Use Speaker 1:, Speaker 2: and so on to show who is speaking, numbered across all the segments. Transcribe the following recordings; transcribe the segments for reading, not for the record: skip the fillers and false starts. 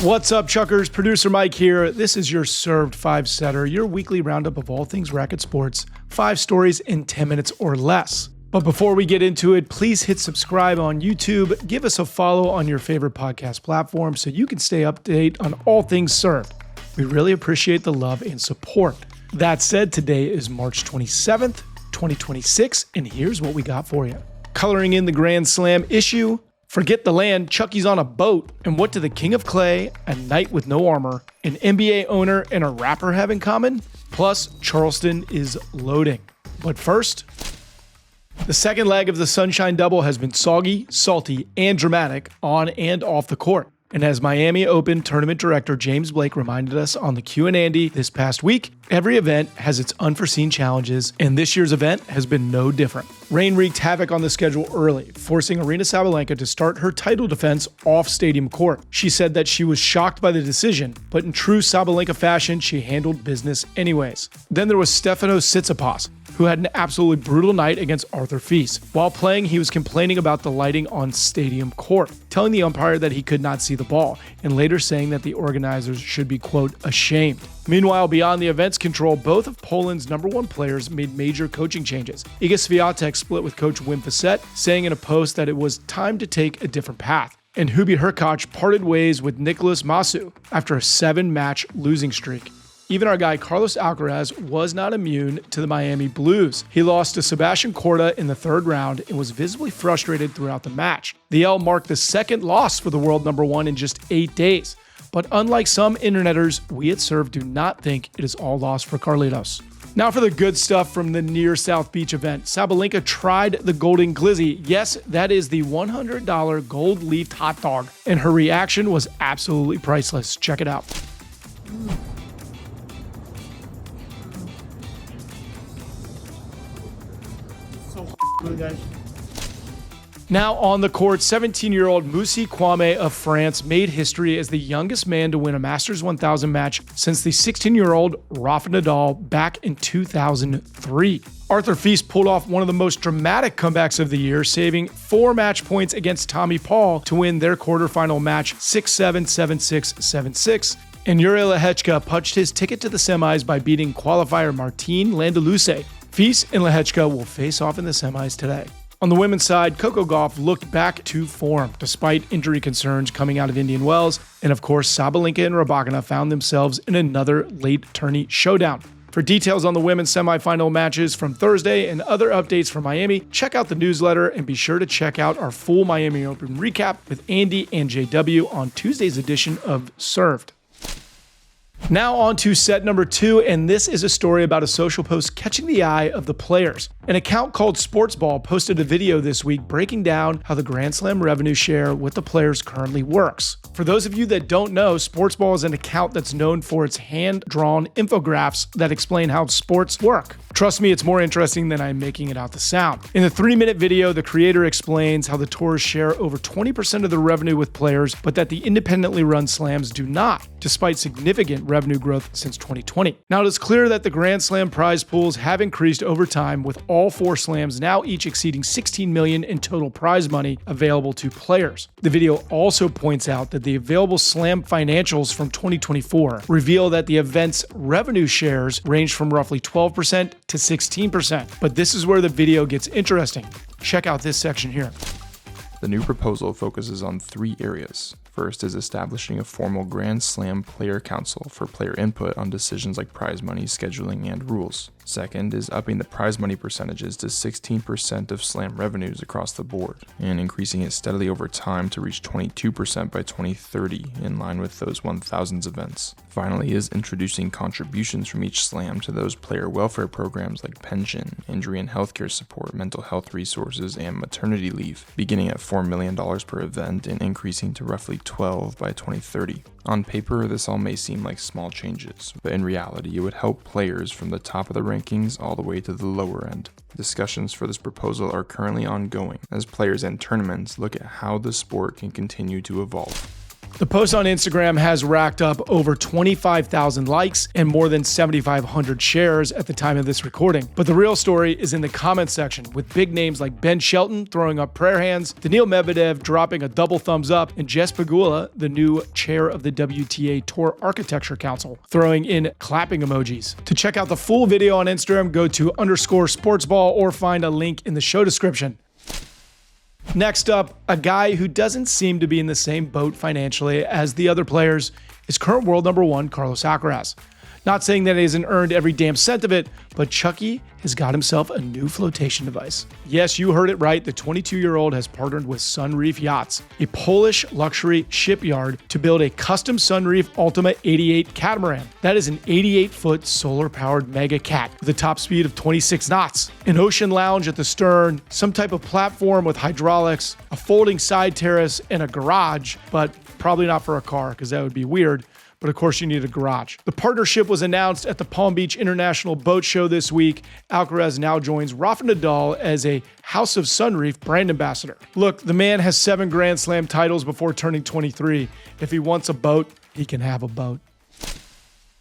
Speaker 1: What's up, Chuckers? Producer Mike here. This is your Served 5-Setter, your weekly roundup of all things racket sports, 5 stories in 10 minutes or less. But before we get into it, please hit subscribe on YouTube, give us a follow on your favorite podcast platform so you can stay up to date on all things served. We really appreciate the love and support. That said, today is March 27th, 2026, and here's what we got for you. Coloring in the Grand Slam issue, forget the land, Chucky's on a boat, and what do the King of Clay, a knight with no armor, an NBA owner, and a rapper have in common? Plus, Charleston is loading. But first, the second leg of the Sunshine Double has been soggy, salty, and dramatic on and off the court. And as Miami Open tournament director James Blake reminded us on the Q&A this past week, every event has its unforeseen challenges, and this year's event has been no different. Rain wreaked havoc on the schedule early, forcing Arena Sabalenka to start her title defense off stadium court. She said that she was shocked by the decision, but in true Sabalenka fashion, she handled business anyways. Then there was Stefanos Tsitsipas, who had an absolutely brutal night against Arthur Fils. While playing, he was complaining about the lighting on stadium court, telling the umpire that he could not see the ball, and later saying that the organizers should be, quote, ashamed. Meanwhile, beyond the event's control, both of Poland's #1 players made major coaching changes. Iga Swiatek split with coach Wim Fissette, saying in a post that it was time to take a different path. And Hubie Hurkacz parted ways with Nicolas Massu after a 7-match losing streak. Even our guy Carlos Alcaraz was not immune to the Miami Blues. He lost to Sebastian Korda in the 3rd round and was visibly frustrated throughout the match. The L marked the second loss for the world #1 in just 8 days. But unlike some interneters, we at Serve do not think it is all lost for Carlitos. Now for the good stuff from the near South Beach event. Sabalenka tried the Golden Glizzy. Yes, that is the $100 gold-leafed hot dog. And her reaction was absolutely priceless. Check it out.
Speaker 2: Good, guys.
Speaker 1: Now on the court, 17-year-old Moussi Kwame of France made history as the youngest man to win a Masters 1000 match since the 16-year-old Rafa Nadal back in 2003. Arthur Fils pulled off one of the most dramatic comebacks of the year, saving 4 match points against Tommy Paul to win their quarterfinal match 6-7, 7-6, 7-6. And Yuri Lehechka punched his ticket to the semis by beating qualifier Martin Landaluce. Fils and Lehechka will face off in the semis today. On the women's side, Coco Gauff looked back to form despite injury concerns coming out of Indian Wells, and of course Sabalenka and Rybakina found themselves in another late tourney showdown. For details on the women's semifinal matches from Thursday and other updates from Miami, check out the newsletter and be sure to check out our full Miami Open recap with Andy and JW on Tuesday's edition of Served. Now on to set number 2, and this is a story about a social post catching the eye of the players. An account called Sportsball posted a video this week breaking down how the Grand Slam revenue share with the players currently works. For those of you that don't know, Sportsball is an account that's known for its hand-drawn infographics that explain how sports work. Trust me, it's more interesting than I'm making it out to sound. In the 3-minute video, the creator explains how the tours share over 20% of the revenue with players, but that the independently run slams do not, despite significant revenue growth since 2020. Now, it is clear that the Grand Slam prize pools have increased over time, with all 4 slams now each exceeding $16 million in total prize money available to players. The video also points out that the available slam financials from 2024 reveal that the event's revenue shares range from roughly 12% to 16%. But this is where the video gets interesting. Check out this section here.
Speaker 3: The new proposal focuses on 3 areas. First is establishing a formal Grand Slam Player Council for player input on decisions like prize money, scheduling, and rules. Second is upping the prize money percentages to 16% of Slam revenues across the board, and increasing it steadily over time to reach 22% by 2030, in line with those 1000s events. Finally is introducing contributions from each Slam to those player welfare programs like pension, injury and healthcare support, mental health resources, and maternity leave, beginning at $4 million per event and increasing to roughly 12 by 2030. On paper, this all may seem like small changes, but in reality, it would help players from the top of the rankings all the way to the lower end. Discussions for this proposal are currently ongoing as players and tournaments look at how the sport can continue to evolve.
Speaker 1: The post on Instagram has racked up over 25,000 likes and more than 7,500 shares at the time of this recording. But the real story is in the comments section, with big names like Ben Shelton throwing up prayer hands, Daniil Medvedev dropping a double thumbs up, and Jess Pegula, the new chair of the WTA Tour Architecture Council, throwing in clapping emojis. To check out the full video on Instagram, go to _sportsball or find a link in the show description. Next up, a guy who doesn't seem to be in the same boat financially as the other players is current world number 1 Carlos Alcaraz. Not saying that he hasn't earned every damn cent of it, but Chucky has got himself a new flotation device. Yes, you heard it right. The 22-year-old has partnered with Sunreef Yachts, a Polish luxury shipyard, to build a custom Sunreef Ultima 88 catamaran. That is an 88-foot solar-powered mega cat with a top speed of 26 knots, an ocean lounge at the stern, some type of platform with hydraulics, a folding side terrace, and a garage, but probably not for a car because that would be weird. But of course you need a garage. The partnership was announced at the Palm Beach International Boat Show this week. Alcaraz now joins Rafa Nadal as a House of Sunreef brand ambassador. Look, the man has 7 Grand Slam titles before turning 23. If he wants a boat, he can have a boat.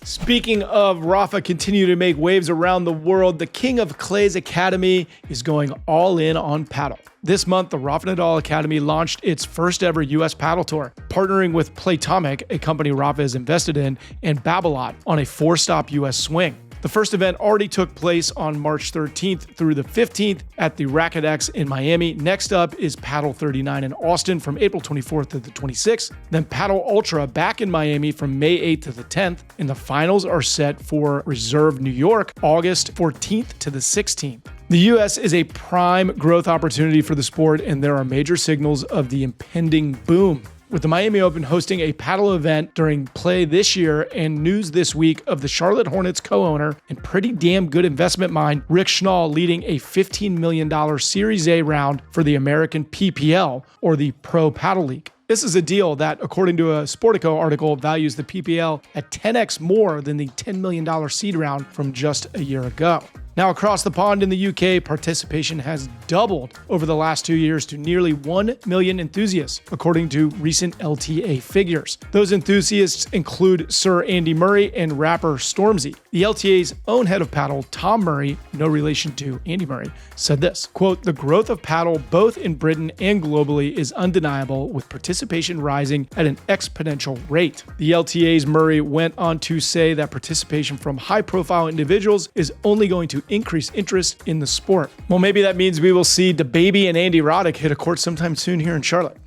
Speaker 1: Speaking of Rafa continuing to make waves around the world, the King of Clay's Academy is going all in on paddle. This month, the Rafa Nadal Academy launched its first ever U.S. paddle tour, partnering with Playtomic, a company Rafa is invested in, and Babolat on a 4-stop U.S. swing. The first event already took place on March 13th through the 15th at the Racket X in Miami. Next up is Paddle 39 in Austin from April 24th to the 26th. Then Paddle Ultra back in Miami from May 8th to the 10th. And the finals are set for Reserve New York, August 14th to the 16th. The U.S. is a prime growth opportunity for the sport, and there are major signals of the impending boom, with the Miami Open hosting a paddle event during play this year, and news this week of the Charlotte Hornets co-owner and pretty damn good investment mind Rick Schnall leading a $15 million Series A round for the American PPL, or the Pro Paddle League. This is a deal that, according to a Sportico article, values the PPL at 10x more than the $10 million seed round from just a year ago. Now, across the pond in the UK, participation has doubled over the last 2 years to nearly 1 million enthusiasts, according to recent LTA figures. Those enthusiasts include Sir Andy Murray and rapper Stormzy. The LTA's own head of paddle, Tom Murray, no relation to Andy Murray, said this, quote, "The growth of paddle both in Britain and globally is undeniable, with participation rising at an exponential rate." The LTA's Murray went on to say that participation from high-profile individuals is only going to increase interest in the sport. Well, maybe that means we will see DaBaby and Andy Roddick hit a court sometime soon here in Charlotte.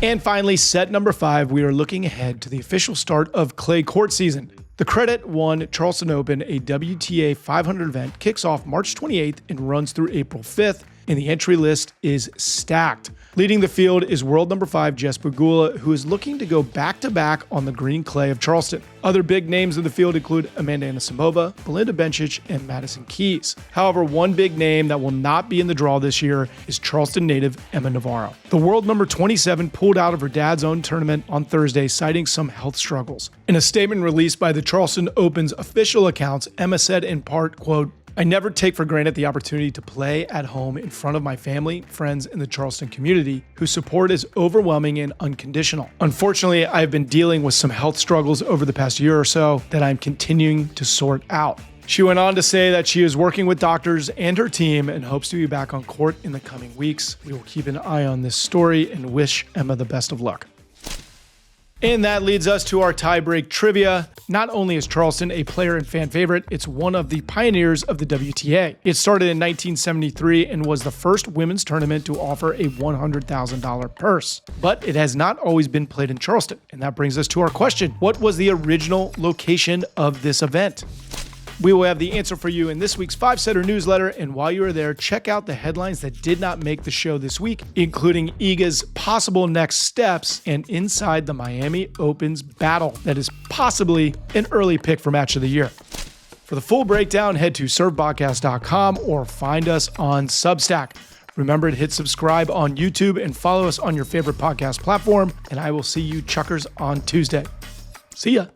Speaker 1: And finally, set number 5, we are looking ahead to the official start of clay court season. The Credit won Charleston Open, a WTA 500 event, kicks off March 28th and runs through April 5th, and the entry list is stacked. Leading the field is world number 5 Jess Pegula, who is looking to go back-to-back on the green clay of Charleston. Other big names in the field include Amanda Anisimova, Belinda Bencic, and Madison Keys. However, one big name that will not be in the draw this year is Charleston native Emma Navarro. The world number 27 pulled out of her dad's own tournament on Thursday, citing some health struggles. In a statement released by the Charleston Open's official accounts, Emma said in part, quote, "I never take for granted the opportunity to play at home in front of my family, friends, and the Charleston community, whose support is overwhelming and unconditional. Unfortunately, I have been dealing with some health struggles over the past year or so that I'm continuing to sort out." She went on to say that she is working with doctors and her team and hopes to be back on court in the coming weeks. We will keep an eye on this story and wish Emma the best of luck. And that leads us to our tiebreak trivia. Not only is Charleston a player and fan favorite, it's one of the pioneers of the WTA. It started in 1973 and was the first women's tournament to offer a $100,000 purse. But it has not always been played in Charleston. And that brings us to our question. What was the original location of this event? We will have the answer for you in this week's 5-setter newsletter, and while you are there, check out the headlines that did not make the show this week, including Iga's possible next steps and inside the Miami Open's battle that is possibly an early pick for match of the year. For the full breakdown, head to servedpodcast.com or find us on Substack. Remember to hit subscribe on YouTube and follow us on your favorite podcast platform, and I will see you chuckers on Tuesday. See ya.